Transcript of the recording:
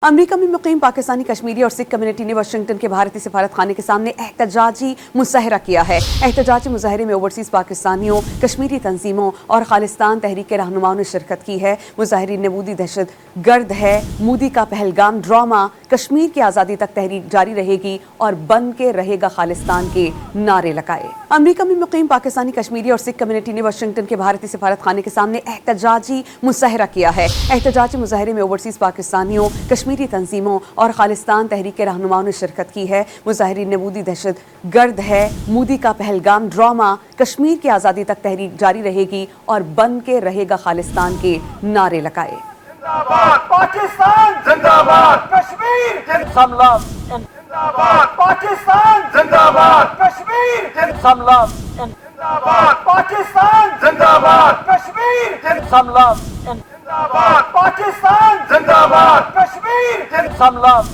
امریکہ میں مقیم پاکستانی کشمیری اور سکھ کمیونٹی نے واشنگٹن کے بھارتی سفارت خانے کے سامنے احتجاجی مظاہرہ کیا ہے۔ احتجاجی مظاہرے میں اوورسیز پاکستانیوں، کشمیری تنظیموں اور خالصتان تحریک کے رہنماؤں نے شرکت کی ہے۔ مظاہرین نے مودی دہشت گرد ہے، مودی کا پہلگام ڈرامہ، کشمیر کی آزادی تک تحریک جاری رہے گی اور بن کے رہے گا خالصتان کے نعرے لگائے۔ امریکہ میں مقیم پاکستانی کشمیری اور سکھ کمیونٹی نے واشنگٹن کے بھارتی سفارت خانے کے سامنے احتجاجی مظاہرہ کیا ہے۔ احتجاجی مظاہرے میں اوورسیز پاکستانیوں، کشمیری تنظیموں اور خالصتان تحریک کے رہنماؤں نے شرکت کی ہے۔ مظاہرین نے مودی دہشت گرد ہے، مودی کا پہلگام ڈرامہ، کشمیر کی آزادی تک تحریک جاری رہے گی اور بن کے رہے گا خالصتان کے نعرے لگائے۔ زندہ باد پاکستان، زندہ باد کشمیر، some love زندہ باد پاکستان، زندہ باد کشمیر، some love زندہ باد پاکستان، زندہ باد کشمیر، some love زندہ باد پاکستان، زندہ باد کشمیر، some love